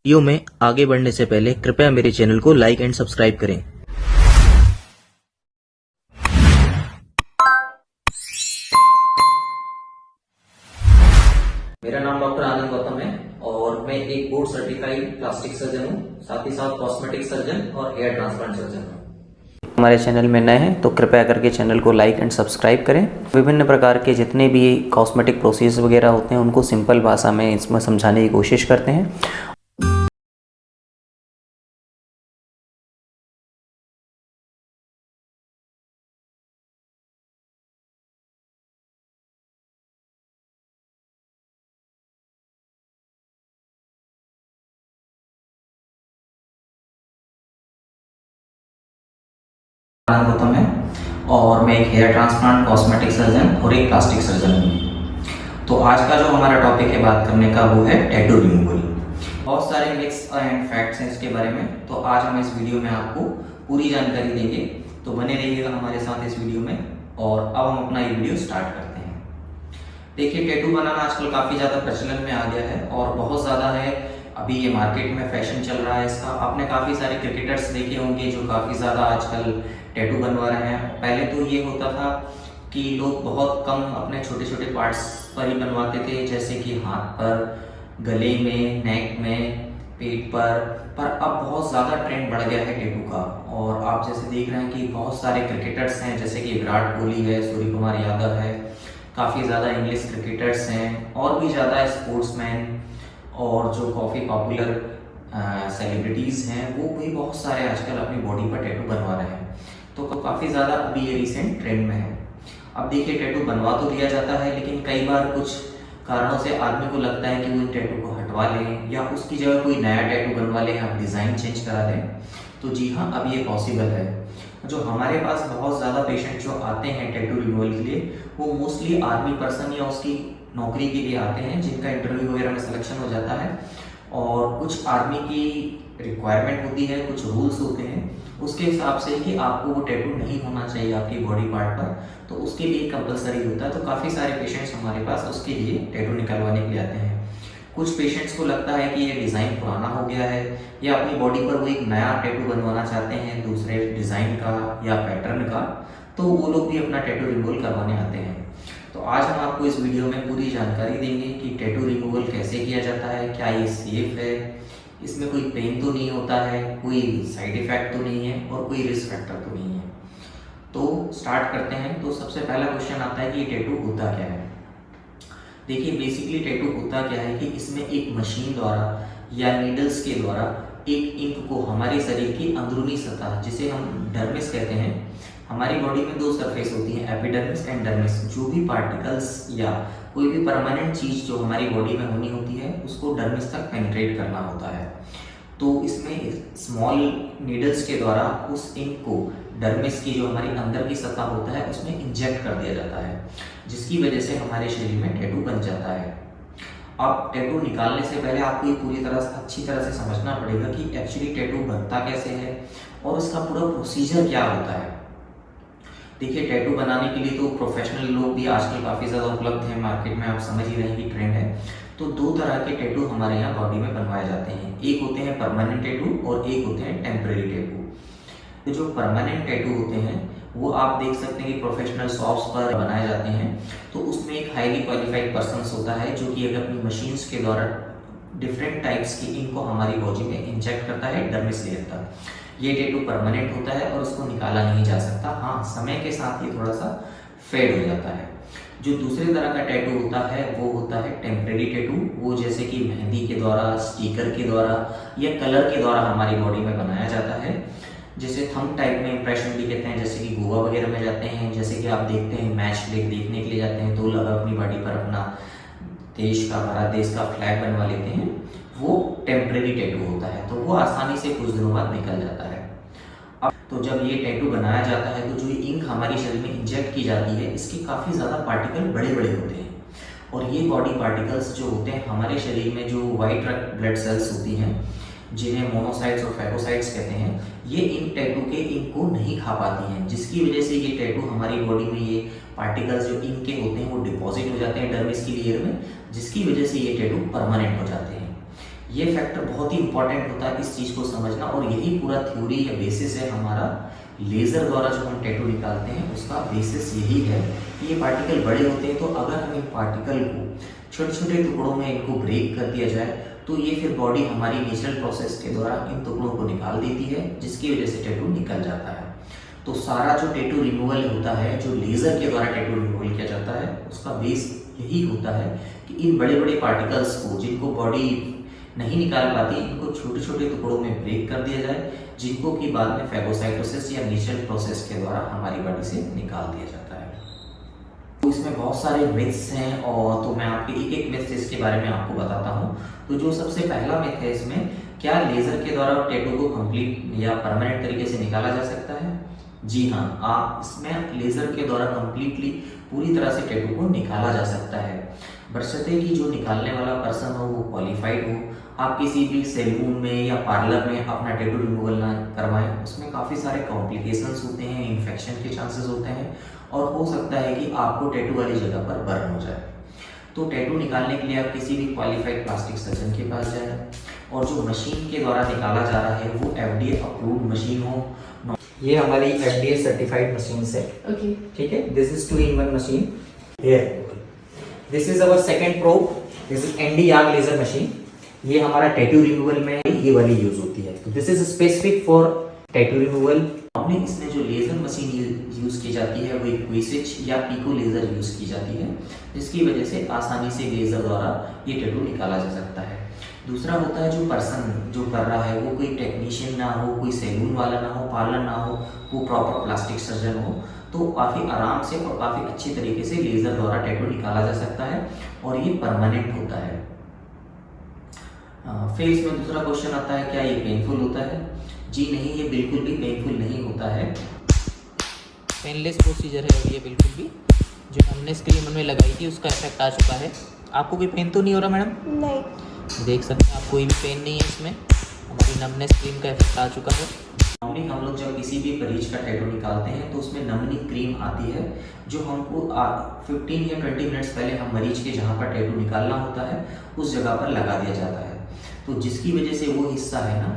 Video में आगे बढ़ने से पहले कृपया मेरे चैनल को लाइक एंड सब्सक्राइब करें। मेरा नाम डॉक्टर आनंद गौतम है और मैं एक बोर्ड सर्टिफाइड प्लास्टिक सर्जन हूँ, साथ ही साथ कॉस्मेटिक सर्जन और हेयर ट्रांसप्लांट सर्जन हूँ। हमारे चैनल में नए हैं तो कृपया करके चैनल को लाइक एंड सब्सक्राइब करें। विभिन्न प्रकार के जितने भी कॉस्मेटिक प्रोसेस वगैरह होते हैं उनको सिंपल भाषा में इसमें समझाने की कोशिश करते हैं। आनंद गौतम है और मैं एक हेयर ट्रांसप्लांट कॉस्मेटिक सर्जन और एक प्लास्टिक सर्जन हूँ। तो आज का जो हमारा टॉपिक है बात करने का वो है टैटू रिमूवल। बहुत सारे मिथ्स एंड फैक्ट्स हैं इसके बारे में, तो आज हम इस वीडियो में आपको पूरी जानकारी देंगे, तो बने रहिएगा हमारे साथ इस वीडियो में। और अब हम अपना ये वीडियो स्टार्ट करते हैं। देखिए, टैटू बनाना आजकल काफ़ी ज़्यादा प्रचलन में आ गया है और बहुत ज़्यादा है। अभी ये मार्केट में फैशन चल रहा है इसका। आपने काफ़ी सारे क्रिकेटर्स देखे होंगे जो काफ़ी ज़्यादा आजकल टैटू बनवा रहे हैं। पहले तो ये होता था कि लोग बहुत कम अपने छोटे छोटे पार्ट्स पर ही बनवाते थे, जैसे कि हाथ पर, गले में, नेक में, पेट पर अब बहुत ज़्यादा ट्रेंड बढ़ गया है टैटू का। और आप जैसे देख रहे हैं कि बहुत सारे क्रिकेटर्स हैं, जैसे कि विराट कोहली है, सूर्य कुमार यादव है, काफ़ी ज़्यादा इंग्लिश क्रिकेटर्स हैं और भी ज़्यादा स्पोर्ट्समैन और जो काफ़ी पॉपुलर सेलिब्रिटीज़ हैं वो भी बहुत सारे आजकल अपनी बॉडी पर टैटू बनवा रहे हैं। तो काफ़ी ज़्यादा अभी ये रिसेंट ट्रेंड में है। अब देखिए, टैटू बनवा तो दिया जाता है, लेकिन कई बार कुछ कारणों से आदमी को लगता है कि वो इन टैटू को हटवा लें या उसकी जगह कोई नया टैटू बनवा लें, आप डिज़ाइन चेंज करा दें। तो जी हाँ, अब ये पॉसिबल है। जो हमारे पास बहुत ज़्यादा पेशेंट जो आते हैं टैटू रिमूवल के लिए, वो मोस्टली आर्मी पर्सन या उसकी नौकरी के लिए आते हैं, जिनका इंटरव्यू वगैरह में सिलेक्शन हो जाता है और कुछ आर्मी की रिक्वायरमेंट होती है, कुछ रूल्स होते हैं उसके हिसाब से कि आपको वो टैटू नहीं होना चाहिए आपकी बॉडी पार्ट पर, तो उसके लिए कंपलसरी होता है। तो काफ़ी सारे पेशेंट्स हमारे पास उसके लिए टैटू निकलवाने के लिए आते हैं। कुछ पेशेंट्स को लगता है कि ये डिज़ाइन पुराना हो गया है या अपनी बॉडी पर वो एक नया टैटू बनवाना चाहते हैं दूसरे डिज़ाइन का या पैटर्न का, तो वो लोग भी अपना टैटू रिमूवल करवाने आते हैं। तो आज हम आपको इस वीडियो में पूरी जानकारी देंगे कि टैटू रिमूवल कैसे किया जाता है, क्या ये सेफ है, इसमें कोई पेन तो नहीं होता है, कोई साइड इफेक्ट तो नहीं है और कोई रिस्क फैक्टर तो नहीं है। तो स्टार्ट करते हैं। तो सबसे पहला क्वेश्चन आता है कि टैटू होता क्या है। देखिए, बेसिकली टैटू होता क्या है कि इसमें एक मशीन द्वारा या नीडल्स के द्वारा एक इंक को हमारे शरीर की अंदरूनी सतह, जिसे हम डर्मिस कहते हैं, हमारी बॉडी में दो सरफेस होती हैं, एपिडर्मिस एंड डर्मिस। जो भी पार्टिकल्स या कोई भी परमानेंट चीज़ जो हमारी बॉडी में होनी होती है उसको डर्मिस तक पेनिट्रेट करना होता है। तो इसमें स्मॉल नीडल्स के द्वारा उस इंक को डर्मिस की जो हमारी अंदर की सतह होता है उसमें इंजेक्ट कर दिया जाता है, जिसकी वजह से हमारे शरीर में टैटू बन जाता है। अब टैटू निकालने से पहले आपको ये पूरी तरह से अच्छी तरह से समझना पड़ेगा कि एक्चुअली टैटू बनता कैसे है और इसका पूरा प्रोसीजर क्या होता है। देखिए, टैटू बनाने के लिए तो प्रोफेशनल लोग भी आजकल काफ़ी ज़्यादा उपलब्ध हैं मार्केट में, आप समझ ही रहे हैं कि ट्रेंड है। तो दो तरह के टैटू हमारे यहाँ बॉडी में बनवाए जाते हैं, एक होते हैं परमानेंट टैटू और एक होते हैं टेम्परेरी टैटू। तो जो परमानेंट टैटू होते हैं वो आप देख सकते हैं कि प्रोफेशनल शॉप्स पर बनाए जाते हैं। तो उसमें एक हाईली क्वालिफाइड पर्सन होता है जो कि अपनी मशीन्स के द्वारा डिफरेंट टाइप्स की इंक को हमारी बॉडी में इंजेक्ट करता है डर्मिस लेयर तक। ये टैटू परमानेंट होता है और उसको निकाला नहीं जा सकता। हाँ, समय के साथ ये थोड़ा सा फेड हो जाता है। जो दूसरे तरह का टैटू होता है वो होता है टेम्परेरी टैटू। वो जैसे कि मेहंदी के द्वारा, स्टिकर के द्वारा या कलर के द्वारा हमारी बॉडी में बनाया जाता है, जैसे थंब टाइप में इम्प्रेशन भी कहते हैं। जैसे कि गोवा वगैरह में जाते हैं, जैसे कि आप देखते हैं मैच देखने के लिए जाते हैं तो लोग अपनी बॉडी पर अपना देश का, भारत देश का फ्लैग बनवा लेते हैं, वो टेम्परेरी टैटू होता है। तो वो आसानी से कुछ दिनों बाद निकल जाता है। अब तो जब ये टैटू बनाया जाता है तो जो इंक हमारी शरीर में इंजेक्ट की जाती है, इसके काफ़ी ज़्यादा पार्टिकल बड़े बड़े होते हैं और ये बॉडी पार्टिकल्स जो होते हैं हमारे शरीर में जो वाइट ब्लड सेल्स होती हैं, जिन्हें मोनोसाइट्स और फैगोसाइट्स कहते हैं, ये इन टैटू के इंक को नहीं खा पाती हैं, जिसकी वजह से ये टैटू हमारी बॉडी में ये पार्टिकल्स जो इंक के होते हैं वो डिपॉजिट हो जाते हैं डर्मिस की लेयर में, जिसकी वजह से ये टैटू परमानेंट हो जाते हैं। ये फैक्टर बहुत ही इंपॉर्टेंट होता है इस चीज़ को समझना, और यही पूरा थ्योरी या बेसिस है हमारा लेज़र द्वारा जो हम टैटू निकालते हैं उसका बेसिस यही है कि ये पार्टिकल बड़े होते हैं, तो अगर हम इन पार्टिकल को छोटे छोटे टुकड़ों में इनको ब्रेक कर दिया जाए तो ये फिर बॉडी हमारी नेचुरल प्रोसेस के द्वारा इन टुकड़ों को निकाल देती है, जिसकी वजह से टैटू निकल जाता है। तो सारा जो टैटू रिमूवल होता है, जो लेज़र के द्वारा टैटू रिमूवल किया जाता है, उसका बेस यही होता है कि इन बड़े बड़े पार्टिकल्स को जिनको बॉडी नहीं निकाल पाती, इनको छोटे छोटे टुकड़ों में ब्रेक कर दिया जाए, जिनको कि बाद में फैगोसाइटोसिस या नेचुरल प्रोसेस के द्वारा हमारी बॉडी से निकाल दिया जाता है। तो इसमें बहुत सारे मिथ्स हैं, और तो मैं आपके एक एक मिथ्स इसके बारे में आपको बताता हूँ। तो जो सबसे पहला मिथ है इसमें, क्या लेज़र के द्वारा टैटू को कंप्लीट या परमानेंट तरीके से निकाला जा सकता है? जी हाँ, आप इसमें लेज़र के द्वारा कंप्लीटली पूरी तरह से टैटू को निकाला जा सकता है, बशर्ते कि जो निकालने वाला पर्सन हो वो क्वालिफाइड हो। आप किसी भी सैलून में या पार्लर में अपना टैटू रिमूवल ना करवाएं, उसमें काफ़ी सारे कॉम्प्लिकेशंस होते हैं, इन्फेक्शन के चांसेस होते हैं, और हो सकता है कि आपको टैटू वाली जगह पर बर्न हो जाए। तो टैटू निकालने के लिए आप किसी भी क्वालिफाइड प्लास्टिक सर्जन के पास जाएं, और जो मशीन के द्वारा निकाला जा रहा है वो FDA अप्रूव्ड मशीन हो। ये हमारी FDA सर्टिफाइड मशीन है। Okay. ठीक है, this is 2-in-1 machine. Here this is our second probe, this is ND याग लेजर मशीन। ये हमारा टैटू रिमूवल में ये वाली यूज होती है। तो this is specific for tattoo removal. हमने इसमें जो लेजर मशीन यूज की जाती है वो क्विसिच या पिको लेजर यूज की जाती है, जिसकी वजह से आसानी से लेजर द्वारा ये टैटू निकाला जा सकता है। दूसरा होता है जो पर्सन जो कर रहा है वो कोई टेक्नीशियन ना हो, कोई सैलून वाला ना हो, पार्लर ना हो, वो प्रॉपर प्लास्टिक सर्जन हो, तो काफ़ी आराम से और काफ़ी अच्छी तरीके से लेज़र द्वारा टैटू निकाला जा सकता है, और ये परमानेंट होता है। फिर इसमें दूसरा क्वेश्चन आता है, क्या ये पेनफुल होता है? जी नहीं, ये बिल्कुल भी पेनफुल नहीं होता है। पेनलेस प्रोसीजर है, और ये बिल्कुल भी जो हमने स्क्रीन में लगाई थी उसका इफेक्ट आ चुका है। आपको कोई पेन तो नहीं हो रहा मैडम? नहीं। देख सकते हैं आप, कोई भी पेन नहीं है इसमें, हमारी नमनेस क्रीम का इफेक्ट आ चुका है। नॉर्मली हम लोग जब किसी भी मरीज का टैटू निकालते हैं तो उसमें नमनी क्रीम आती है, जो हमको 15 या 20 मिनट्स पहले हम मरीज के जहाँ पर टैटू निकालना होता है उस जगह पर लगा दिया जाता है। तो जिसकी वजह से वो हिस्सा है ना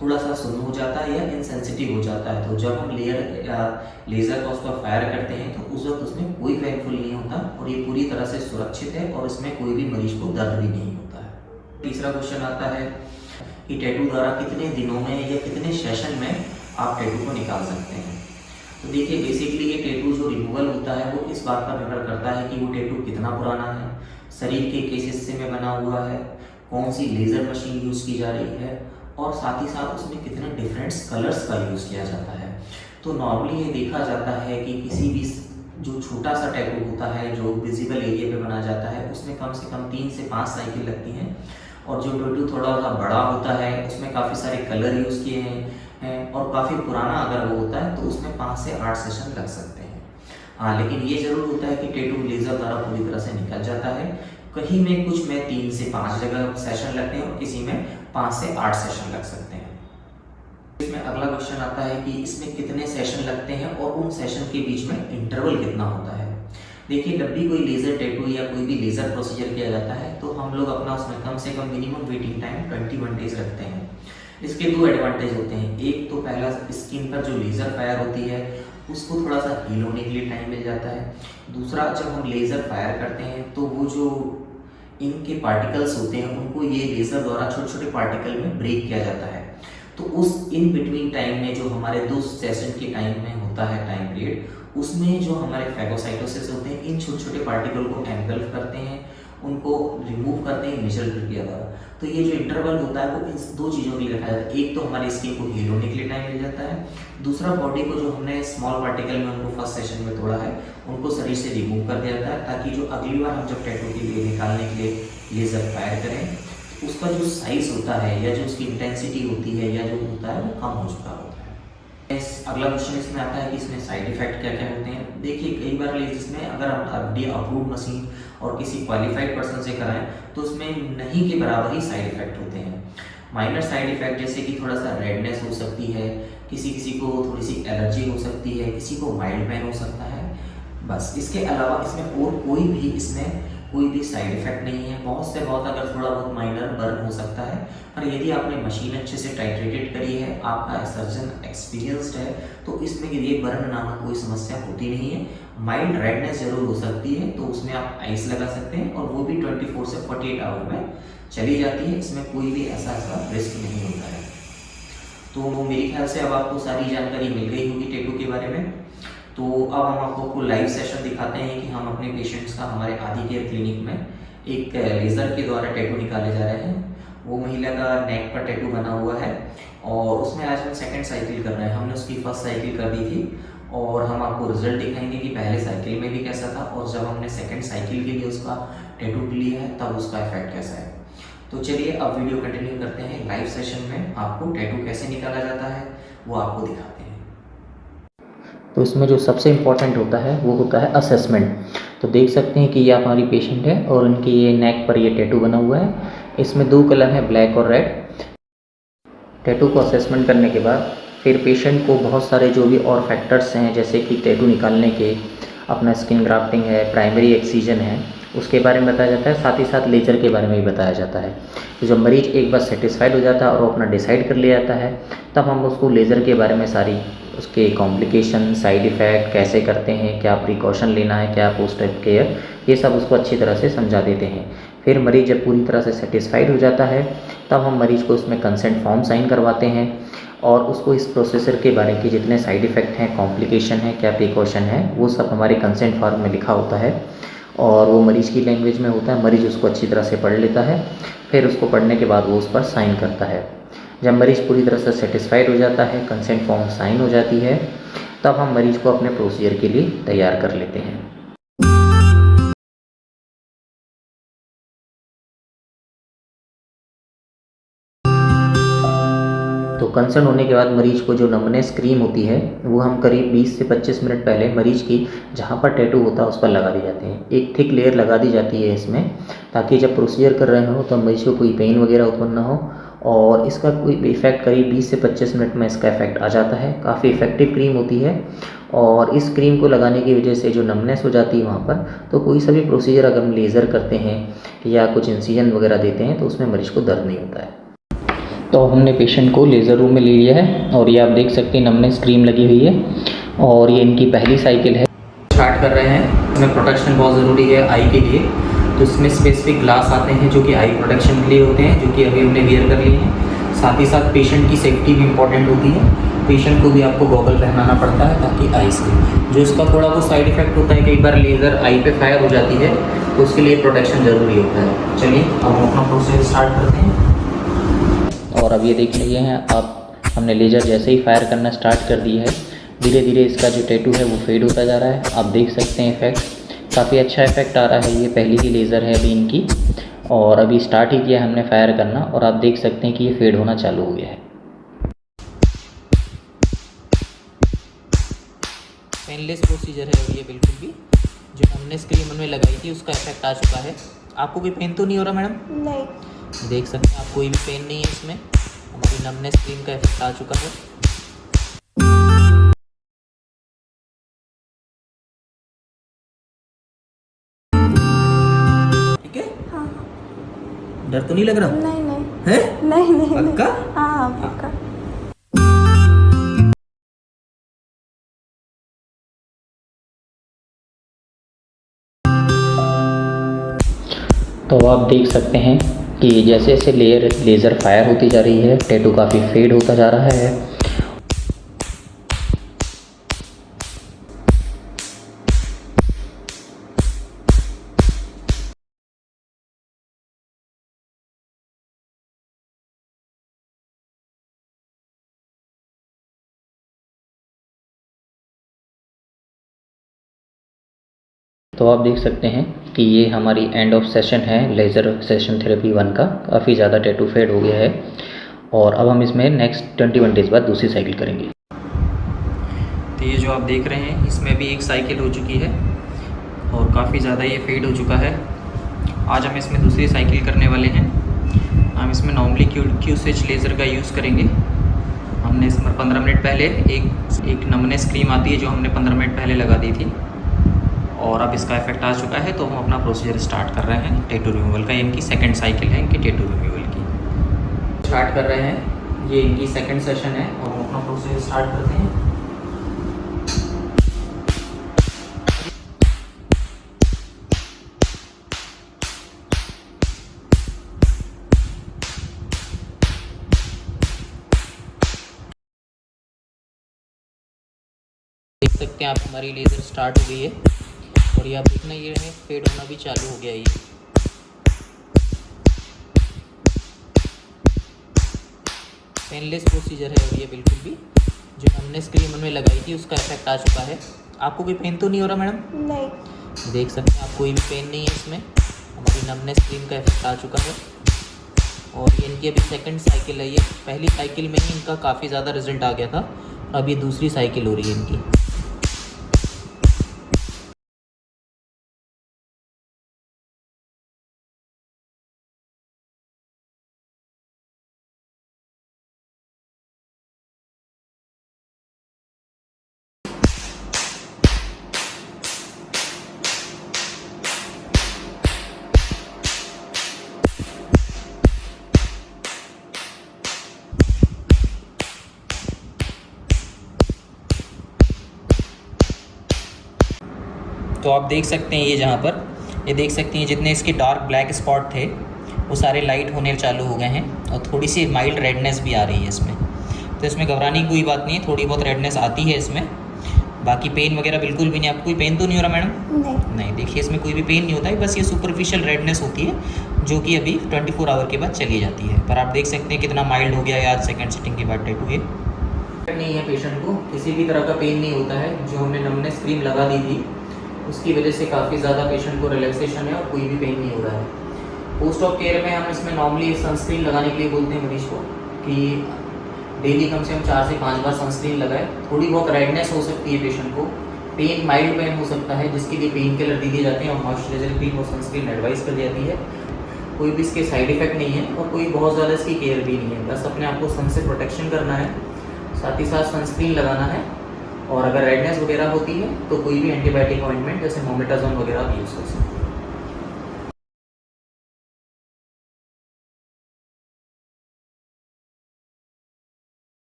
थोड़ा सा सुन्न हो जाता है या इनसेंसिटिव हो जाता है। तो जब हम लेज़र का उसका फायर करते हैं तो उस वक्त उसमें कोई पेनफुल नहीं होता, और ये पूरी तरह से सुरक्षित है, और इसमें कोई भी मरीज को दर्द भी नहीं होता है। तीसरा क्वेश्चन आता है कि टैटू द्वारा कितने दिनों में या कितने सेशन में आप टैटू को निकाल सकते हैं? तो देखिए, बेसिकली ये टैटू जो रिमूवल होता है वो इस बात पर निर्भर करता है कि वो टैटू कितना पुराना है, शरीर के किस हिस्से में बना हुआ है, कौन सी लेज़र मशीन यूज़ की जा रही है, और साथ ही साथ उसमें कितने डिफरेंट कलर्स का यूज़ किया जाता है। तो नॉर्मली ये देखा जाता है कि किसी भी जो छोटा सा टैटू होता है जो विजिबल एरिया पे बना जाता है उसमें कम से कम 3 से 5 साइकिल लगती हैं, और जो टैटू थोड़ा सा बड़ा होता है उसमें काफ़ी सारे कलर यूज़ किए हैं, और काफ़ी पुराना अगर वो होता है तो उसमें 5 से 8 सेशन लग सकते हैं। हाँ, लेकिन ये ज़रूर होता है कि टैटू लेज़र द्वारा पूरी तरह से निकल जाता है। कहीं में कुछ में 3 से 5 जगह सेशन लगते हैं, और किसी में 5 से 8 सेशन लग सकते हैं। इसमें अगला क्वेश्चन आता है कि इसमें कितने सेशन लगते हैं और उन सेशन के बीच में इंटरवल कितना होता है। देखिए, जब भी कोई लेज़र टैटू या कोई भी लेज़र प्रोसीजर किया जाता है तो हम लोग अपना उसमें कम से कम मिनिमम वेटिंग टाइम 21 डेज रखते हैं। इसके 2 एडवांटेज होते हैं। एक तो पहला, स्किन पर जो लेज़र फायर होती है उसको थोड़ा सा हील होने के लिए टाइम मिल जाता है। दूसरा, जब हम लेज़र फायर करते हैं तो वो जो इनके पार्टिकल्स होते हैं उनको ये लेज़र द्वारा छोटे छोटे पार्टिकल में ब्रेक किया जाता है। तो उस इन बिटवीन टाइम में जो हमारे 2 सेशन के टाइम में होता है टाइम पीरियड, उसमें जो हमारे फैगोसाइटोसिस होते हैं इन छोटे छोटे पार्टिकल को एनगल्फ करते हैं, उनको रिमूव करते हैं नेचुरल प्रक्रिया द्वारा। तो ये जो इंटरवल होता है वो इन 2 चीज़ों के लिए रखा जाता है। एक तो हमारी स्किन को हील होने के लिए टाइम मिल जाता है, दूसरा बॉडी को जो हमने स्मॉल पार्टिकल में उनको फर्स्ट सेशन में तोड़ा है उनको शरीर से रिमूव कर दिया जाता है, ताकि जो अगली बार हम जब टैटू के लिए निकालने के लिए लेज़र फायर करें उसका जो साइज होता है या जो उसकी इंटेंसिटी होती है या जो होता है वो कम हो चुका होता है। अगला क्वेश्चन इसमें आता है कि इसमें साइड इफेक्ट क्या क्या होते हैं। देखिए, कई बार इसमें अगर हम FDA अप्रूव्ड मशीन और किसी क्वालिफाइड पर्सन से कराएं तो उसमें नहीं के बराबर ही साइड इफेक्ट होते हैं। माइनर साइड इफेक्ट जैसे कि थोड़ा सा रेडनेस हो सकती है, किसी को थोड़ी सी एलर्जी हो सकती है, किसी को माइल्ड पेन हो सकता है, बस। इसके अलावा इसमें और कोई भी कोई भी साइड इफेक्ट नहीं है, बहुत से बहुत अगर थोड़ा बहुत माइनर बर्न हो सकता है, पर यदि आपने मशीन अच्छे से टाइट्रेटेड करी है, आपका सर्जन एक्सपीरियंस्ड है, तो इसमें ये बर्न नामक कोई समस्या होती नहीं है। माइल्ड रेडनेस जरूर हो सकती है, तो उसमें आप आइस लगा सकते हैं और वो भी 24 से 48 आवर में चली जाती है, इसमें कोई भी ऐसा रिस्क नहीं होता है। तो मेरे ख्याल से अब आपको सारी जानकारी मिल गई होगी टैटू के बारे में। तो अब हम आपको लाइव सेशन दिखाते हैं कि हम अपने पेशेंट्स का हमारे आदि केयर क्लिनिक में एक लेज़र के द्वारा टैटू निकाले जा रहे हैं। वो महिला का नेक पर टैटू बना हुआ है और उसमें आज हम सेकंड साइकिल कर रहे हैं। हमने उसकी फर्स्ट साइकिल कर दी थी और हम आपको रिजल्ट दिखाएंगे कि पहले साइकिल में भी कैसा था और जब हमने सेकंड साइकिल के लिए उसका टैटू लिया है तब उसका इफेक्ट कैसा है। तो चलिए अब वीडियो कंटिन्यू करते हैं। लाइव सेशन में आपको टैटू कैसे निकाला जाता है वो आपको दिखाते हैं। तो इसमें जो सबसे इम्पॉर्टेंट होता है वो होता है असेसमेंट। तो देख सकते हैं कि ये हमारी पेशेंट है और उनकी ये नेक पर ये टैटू बना हुआ है। इसमें 2 कलर है, ब्लैक और रेड। टैटू को असेसमेंट करने के बाद फिर पेशेंट को बहुत सारे जो भी और फैक्टर्स हैं, जैसे कि टैटू निकालने के अपना स्किन ग्राफ्टिंग है, प्राइमरी एक्सीजन है, उसके बारे में बताया जाता है। साथ ही साथ लेजर के बारे में भी बताया जाता है। तो जब मरीज एक बार सेटिस्फाइड हो जाता है और वो अपना डिसाइड कर लिया जाता है, तब हम उसको लेज़र के बारे में सारी उसके कॉम्प्लिकेशन, साइड इफ़ेक्ट कैसे करते हैं, क्या प्रिकॉशन लेना है, क्या पोस्ट ऑप केयर, ये सब उसको अच्छी तरह से समझा देते हैं। फिर मरीज जब पूरी तरह से सेटिस्फाइड हो जाता है, तब हम मरीज को इसमें कंसेंट फॉर्म साइन करवाते हैं और उसको इस प्रोसीजर के बारे के जितने साइड इफ़ेक्ट हैं, कॉम्प्लिकेशन है, क्या प्रिकॉशन है, वो सब हमारे कंसेंट फॉर्म में लिखा होता है और वो मरीज़ की लैंग्वेज में होता है। मरीज़ उसको अच्छी तरह से पढ़ लेता है, फिर उसको पढ़ने के बाद वो उस पर साइन करता है। जब मरीज़ पूरी तरह से सेटिस्फाइड हो जाता है, कंसेंट फॉर्म साइन हो जाती है, तब हम मरीज़ को अपने प्रोसीजर के लिए तैयार कर लेते हैं। तो कंसर्न होने के बाद मरीज को जो नमनेस क्रीम होती है वो हम करीब 20 से 25 मिनट पहले मरीज की जहाँ पर टैटू होता है उस पर लगा दी जाते हैं। एक थिक लेयर लगा दी जाती है इसमें, ताकि जब प्रोसीजर कर रहे हो तो मरीज को कोई पेन वगैरह उत्पन्न ना हो और इसका कोई इफेक्ट करीब 20 से 25 मिनट में इसका इफेक्ट आ जाता है। काफ़ी इफेक्टिव क्रीम होती है और इस क्रीम को लगाने की वजह से जो नमनेस हो जाती है वहाँ पर, तो कोई सा भी प्रोसीजर अगर हम लेज़र करते हैं या कुछ इंसिजन वगैरह देते हैं तो उसमें मरीज को दर्द नहीं होता है। तो हमने पेशेंट को लेज़र रूम में ले लिया है और ये आप देख सकते हैं नमनेस क्रीम लगी हुई है और ये इनकी पहली साइकिल है। स्टार्ट कर रहे हैं। इसमें प्रोटेक्शन बहुत ज़रूरी है आई के लिए, तो इसमें स्पेसिफिक ग्लास आते हैं जो कि आई प्रोटेक्शन के लिए होते हैं, जो कि अभी हमने वेयर कर लिए हैं। साथ ही साथ पेशेंट की सेफ्टी भी इम्पॉर्टेंट होती है। पेशेंट को भी आपको गॉगल पहनाना पड़ता है ताकि आई से जो इसका थोड़ा बहुत साइड इफेक्ट होता है, कई बार लेज़र आई पे फायर हो जाती है, तो उसके लिए प्रोटेक्शन ज़रूरी होता है। चलिए अब हम अपना प्रोसेस स्टार्ट करते हैं। और अब ये देख लीजिए हैं आप, हमने लेज़र जैसे ही फायर करना स्टार्ट कर दी है, धीरे धीरे इसका जो टैटू है वो फेड होता जा रहा है। आप देख सकते हैं इफेक्ट, काफ़ी अच्छा इफेक्ट आ रहा है। ये पहली ही लेज़र है अभी इनकी और अभी स्टार्ट ही किया हमने फायर करना और आप देख सकते हैं कि ये फेड होना चालू हो गया है। पेनलेस प्रोसीजर है और ये बिल्कुल भी जो हमने स्क्रीन में लगाई थी उसका इफेक्ट आ चुका है। आपको कोई पेन तो नहीं हो रहा मैडम? नहीं। देख सकते हैं आप, कोई भी पेन नहीं है इसमें। हमारी नमनेस क्रीम का इफेक्ट आ चुका है। ठीक है? हाँ। डर तो नहीं लग रहा? नहीं नहीं है? नहीं नहीं पक्का? हाँ पक्का। तो आप देख सकते हैं कि जैसे जैसे लेज़र फायर होती जा रही है, टैटू काफ़ी फेड होता जा रहा है। तो आप देख सकते हैं कि ये हमारी एंड ऑफ सेशन है लेज़र सेशन थेरेपी 1 का। काफ़ी ज़्यादा टैटू फेड हो गया है और अब हम इसमें नेक्स्ट 21 डेज़ बाद दूसरी साइकिल करेंगे। तो ये जो आप देख रहे हैं इसमें भी एक साइकिल हो चुकी है और काफ़ी ज़्यादा ये फेड हो चुका है। आज हम इसमें दूसरी साइकिल करने वाले हैं। हम इसमें नॉर्मली क्यू स्विच लेज़र का यूज़ करेंगे। हमने इसमें 15 मिनट पहले एक नमनेस क्रीम आती है जो हमने 15 मिनट पहले लगा दी थी और अब इसका इफेक्ट आ चुका है, तो हम अपना प्रोसीजर स्टार्ट कर रहे हैं टैटू रिमूवल का। इनकी सेकंड साइकिल है इनकी टैटू रिमूवल की। स्टार्ट कर रहे हैं, ये इनकी सेकंड सेशन है और हम अपना प्रोसीजर स्टार्ट करते हैं। देख सकते हैं आप, हमारी लेज़र स्टार्ट हो गई है और ये आप देखना, ये है फेड होना भी चालू हो गया है। ये पेनलेस प्रोसीजर है और ये बिल्कुल भी जो हमने स्क्रीन में लगाई थी उसका इफेक्ट आ चुका है। आपको कोई पेन तो नहीं हो रहा मैडम? नहीं। देख सकते हैं आप, कोई भी पेन नहीं है इसमें। हमारी नमनेस क्रीम का इफेक्ट आ चुका है और ये इनकी अभी सेकंड साइकिल है। ये पहली साइकिल में ही इनका काफ़ी ज़्यादा रिजल्ट आ गया था, अब ये दूसरी साइकिल हो रही है इनकी। तो आप देख सकते हैं ये जहाँ पर, ये देख सकते हैं जितने इसके डार्क ब्लैक स्पॉट थे वो सारे लाइट होने चालू हो गए हैं और थोड़ी सी माइल्ड रेडनेस भी आ रही है इसमें। तो इसमें घबराने की कोई बात नहीं है, थोड़ी बहुत रेडनेस आती है इसमें, बाकी पेन वगैरह बिल्कुल भी नहीं। आपको कोई पेन तो नहीं हो रहा मैडम? नहीं। नहीं, देखिए इसमें कोई भी पेन नहीं होता है, बस ये सुपरफिशियल रेडनेस होती है जो कि अभी 24 आवर के बाद चली जाती है। पर आप देख सकते हैं कितना माइल्ड हो गया है आज सेकेंड सिटिंग के बाद टैटू। ये नहीं है, पेशेंट को किसी भी तरह का पेन नहीं होता है। जो हमने नमनेस क्रीम लगा दी थी उसकी वजह से काफ़ी ज़्यादा पेशेंट को रिलैक्सेशन है और कोई भी पेन नहीं हो रहा है। पोस्ट ऑफ केयर में हम इसमें नॉर्मली सनस्क्रीन लगाने के लिए बोलते हैं मरीज को कि डेली कम से कम 4 से 5 बार सनस्क्रीन लगाए। थोड़ी बहुत रेडनेस हो सकती है पेशेंट को, पेन माइल्ड पेन हो सकता है जिसके लिए पेन किलर दी जाते हैं और मॉइस्चराइजर क्रीम और सनस्क्रीन एडवाइस कर जाती है। कोई भी इसके साइड इफेक्ट नहीं है और कोई बहुत ज़्यादा इसकी केयर भी नहीं है। बस अपने आप को सन से प्रोटेक्शन करना है, साथ ही साथ सनस्क्रीन लगाना है और अगर रेडनेस वगैरह होती है तो कोई भी एंटीबायोटिक ऑइंटमेंट जैसे मोमेटाजोन वगैरह आप यूज़ कर सकते हैं।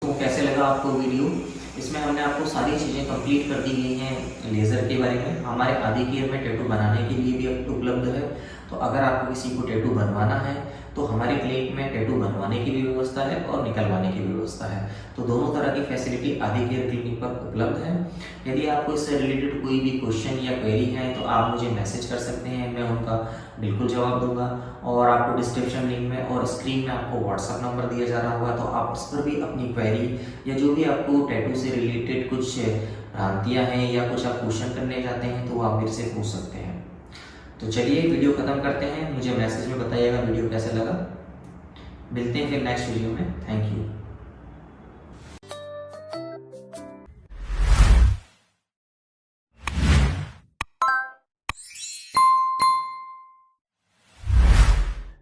तो कैसे लगा आपको वीडियो? इसमें हमने आपको सारी चीज़ें कंप्लीट कर दी गई हैं लेज़र के बारे में। हमारे आदि केयर में टैटू बनाने के लिए भी अब उपलब्ध है। तो अगर आपको किसी को टैटू बनवाना है तो हमारे क्लिनिक में टैटू बनवाने की भी व्यवस्था है और निकलवाने की भी व्यवस्था है। तो दोनों तरह की फैसिलिटी आदि केयर क्लिनिक पर उपलब्ध है। यदि आपको इससे रिलेटेड कोई भी क्वेश्चन या क्वेरी है तो आप मुझे मैसेज कर सकते हैं, मैं उनका बिल्कुल जवाब दूंगा। और आपको डिस्क्रिप्शन लिंक में और स्क्रीन में आपको व्हाट्सअप नंबर दिया जा रहा होगा, तो आप उस पर भी अपनी क्वेरी या जो भी आपको टैटू से रिलेटेड कुछ भ्रांतियाँ हैं या कुछ आप क्वेश्चन करने चाहते हैं तो आप मेरे से पूछ सकते हैं। तो चलिए वीडियो ख़त्म करते हैं, मुझे मैसेज में बताइएगा वीडियो कैसा लगा। मिलते हैं फिर नेक्स्ट वीडियो में। Thank you.